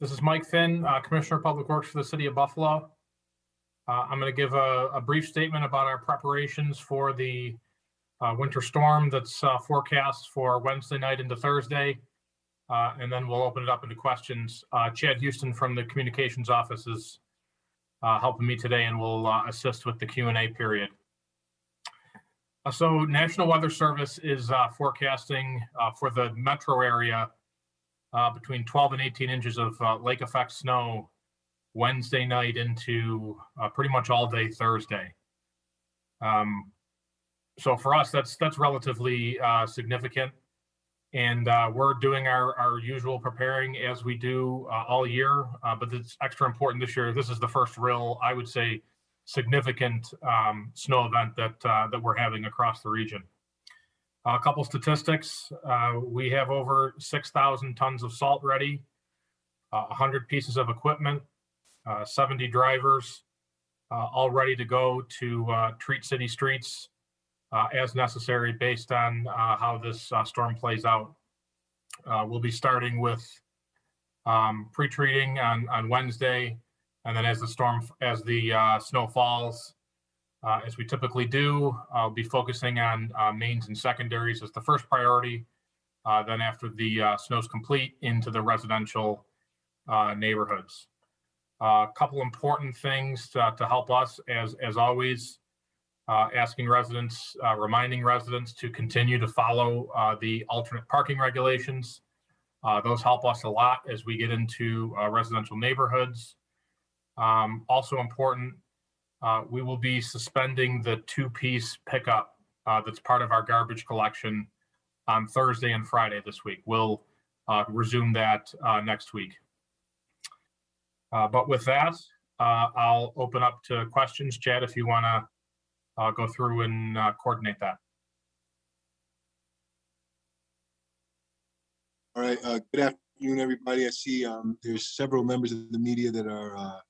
This is Mike Finn, Commissioner of Public Works for the City of Buffalo. I'm going to give a brief statement about our preparations for the winter storm that's forecast for Wednesday night into Thursday, and then we'll open it up into questions. Chad Houston from the Communications Office is helping me today and will assist with the Q&A period. So National Weather Service is forecasting for the metro area between 12 and 18 inches of lake effect snow Wednesday night into pretty much all day Thursday. So for us, that's relatively significant, and we're doing our usual preparing as we do all year, but it's extra important this year. This is the first real, I would say, significant snow event that we're having across the region. A couple statistics: we have over 6,000 tons of salt ready, 100 pieces of equipment, 70 drivers, all ready to go to treat city streets as necessary based on how this storm plays out. We'll be starting with pre-treating on Wednesday, and then as the snow falls, as we typically do, I'll be focusing on mains and secondaries as the first priority. Then after the snow's complete, into the residential neighborhoods. A couple important things to help us, as always, asking residents, reminding residents to continue to follow the alternate parking regulations. Those help us a lot as we get into residential neighborhoods. Also important, we will be suspending the two-piece pickup that's part of our garbage collection on Thursday and Friday this week. We'll resume that next week. But with that, I'll open up to questions. Chad, if you want to go through and coordinate that. All right. Good afternoon, everybody. I see there's several members of the media that are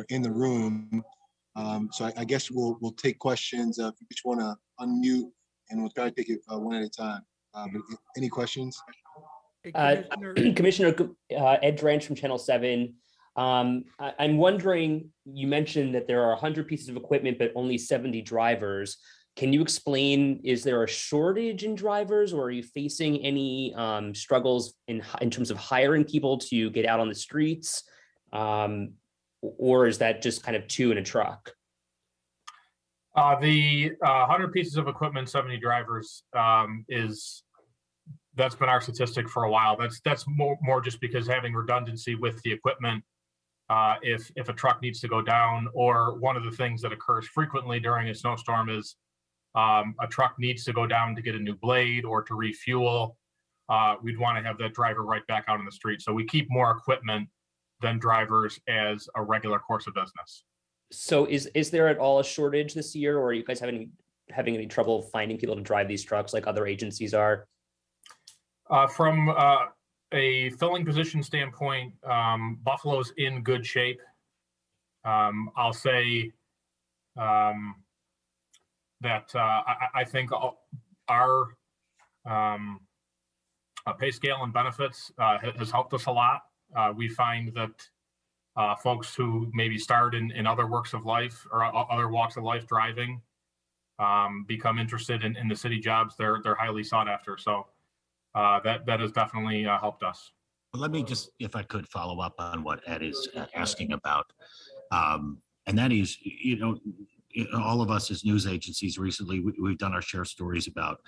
in the room. So I guess we'll take questions. If you just want to unmute, and we'll try to take it one at a time. But any questions? Hey, Commissioner Ed Dranch from Channel 7. I'm wondering, you mentioned that there are 100 pieces of equipment, but only 70 drivers. Can you explain, is there a shortage in drivers, or are you facing any struggles in terms of hiring people to get out on the streets? Or is that just kind of two in a truck? The 100 pieces of equipment, 70 drivers that's been our statistic for a while. That's more just because having redundancy with the equipment, if a truck needs to go down, or one of the things that occurs frequently during a snowstorm is a truck needs to go down to get a new blade or to refuel. We'd want to have that driver right back out on the street. So we keep more equipment than drivers as a regular course of business. So is there at all a shortage this year, or are you guys having any trouble finding people to drive these trucks like other agencies are? From a filling position standpoint, Buffalo's in good shape. I'll say that I think our pay scale and benefits has helped us a lot. We find that folks who maybe start in other works of life or other walks of life driving become interested in the city jobs. They're highly sought after. So that has definitely helped us. Let me just, if I could, follow up on what Ed is asking about. And that is, all of us as news agencies recently, we've done our share of stories about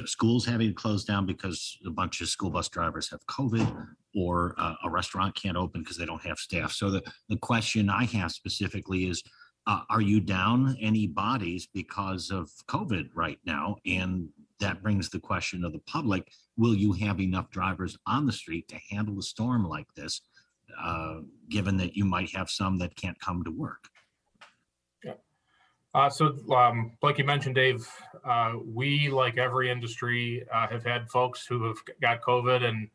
schools having to close down because a bunch of school bus drivers have COVID, or a restaurant can't open because they don't have staff. So the question I have specifically is, are you down any bodies because of COVID right now? And that brings the question of the public: will you have enough drivers on the street to handle a storm like this, given that you might have some that can't come to work? So like you mentioned, Dave, we, like every industry, have had folks who have got COVID and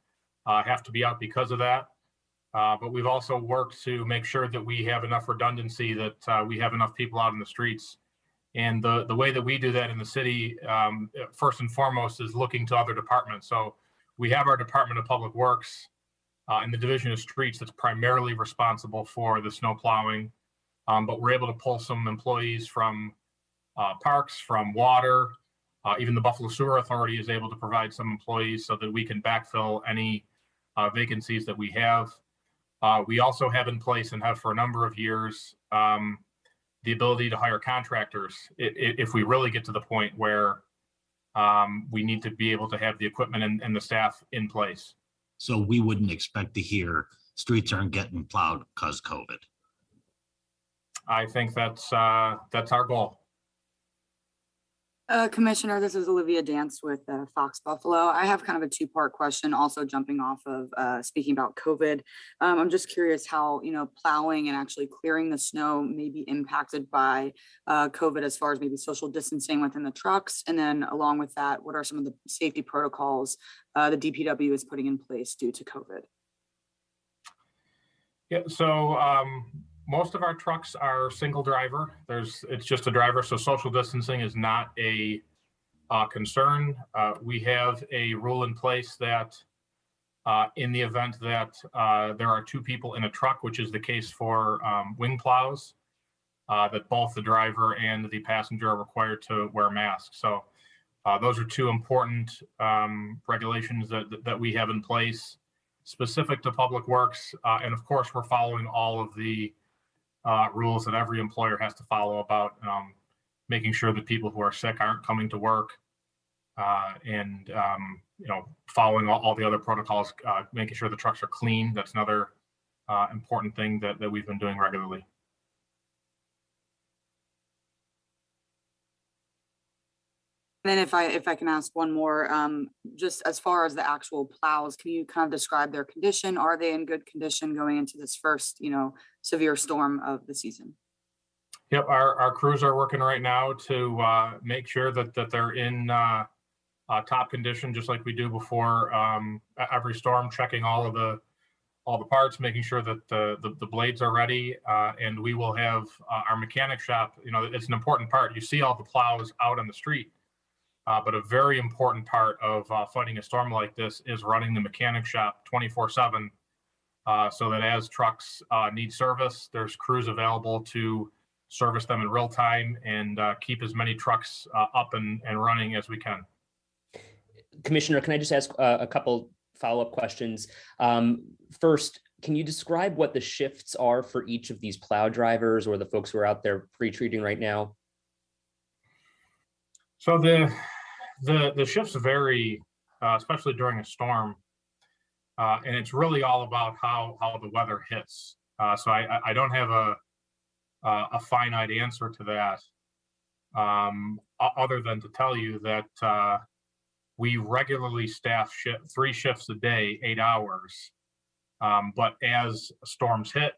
have to be out because of that. But we've also worked to make sure that we have enough redundancy, that we have enough people out in the streets. And the way that we do that in the city, first and foremost, is looking to other departments. So we have our Department of Public Works in the Division of Streets that's primarily responsible for the snow plowing. But we're able to pull some employees from parks, from water. Even the Buffalo Sewer Authority is able to provide some employees so that we can backfill any vacancies that we have. We also have in place and have for a number of years the ability to hire contractors if we really get to the point where we need to be able to have the equipment and the staff in place. So we wouldn't expect to hear streets aren't getting plowed because COVID. I think that's our goal. Commissioner, this is Olivia Dance with Fox Buffalo. I have kind of a two-part question, also jumping off of speaking about COVID. I'm just curious how, plowing and actually clearing the snow may be impacted by COVID as far as maybe social distancing within the trucks. And then along with that, what are some of the safety protocols the DPW is putting in place due to COVID? Yeah, so most of our trucks are single driver. It's just a driver, so social distancing is not a concern. We have a rule in place that in the event that there are two people in a truck, which is the case for wing plows, that both the driver and the passenger are required to wear masks. So those are two important regulations that we have in place specific to Public Works. And of course, we're following all of the rules that every employer has to follow about making sure that people who are sick aren't coming to work, and following all the other protocols, making sure the trucks are clean. That's another important thing that we've been doing regularly. And then if I can ask one more, just as far as the actual plows, can you kind of describe their condition? Are they in good condition going into this first, severe storm of the season? Yep, our crews are working right now to make sure that they're in top condition, just like we do before every storm, checking all the parts, making sure that the blades are ready, and we will have our mechanic shop. It's an important part. You see all the plows out on the street. But a very important part of fighting a storm like this is running the mechanic shop 24/7, so that as trucks need service, there's crews available to service them in real time and keep as many trucks up and running as we can. Commissioner, can I just ask a couple follow-up questions? First, can you describe what the shifts are for each of these plow drivers or the folks who are out there pre-treating right now? So the shifts vary, especially during a storm, and it's really all about how the weather hits. So I don't have a finite answer to that, other than to tell you that we regularly staff three shifts a day, 8 hours. But as storms hit,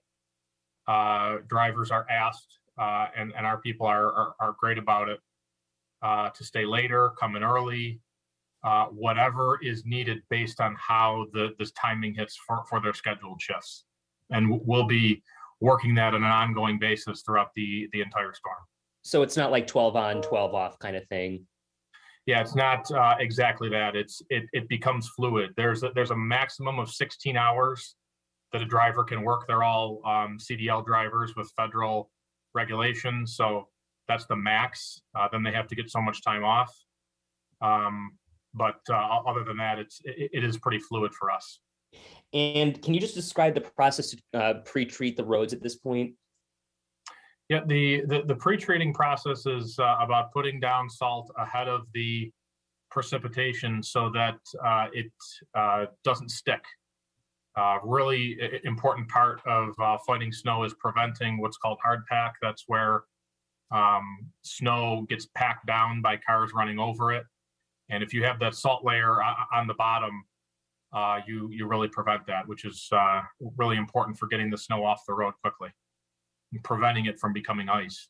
drivers are asked, and our people are great about it, to stay later, come in early, whatever is needed based on how this timing hits for their scheduled shifts. And we'll be working that on an ongoing basis throughout the entire storm. So it's not like 12 on, 12 off kind of thing. Yeah, it's not exactly that. It becomes fluid. There's a maximum of 16 hours that a driver can work. They're all CDL drivers with federal regulations. So that's the max. Then they have to get so much time off. But other than that, it is pretty fluid for us. And can you just describe the process to pre-treat the roads at this point? Yeah, the pre-treating process is about putting down salt ahead of the precipitation so that it doesn't stick. Really important part of fighting snow is preventing what's called hard pack. That's where snow gets packed down by cars running over it. And if you have that salt layer on the bottom, you really prevent that, which is really important for getting the snow off the road quickly and preventing it from becoming ice.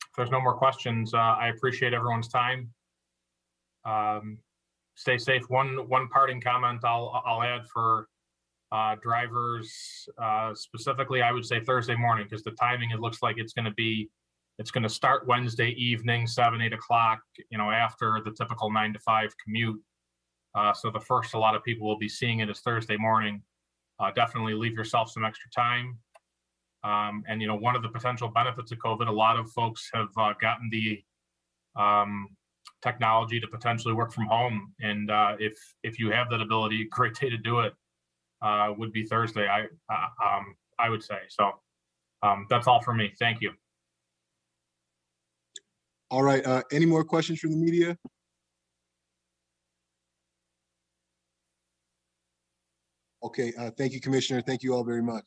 If there's no more questions, I appreciate everyone's time. Stay safe. One parting comment I'll add for drivers, specifically, I would say Thursday morning, because the timing, it looks like it's going to start Wednesday evening, 7, 8 o'clock, after the typical 9 to 5 commute. So the first a lot of people will be seeing it is Thursday morning. Definitely leave yourself some extra time. And one of the potential benefits of COVID, a lot of folks have gotten the technology to potentially work from home. And if you have that ability, great day to do it would be Thursday, I would say. So that's all for me. Thank you. All right, any more questions from the media? Okay, thank you, Commissioner. Thank you all very much.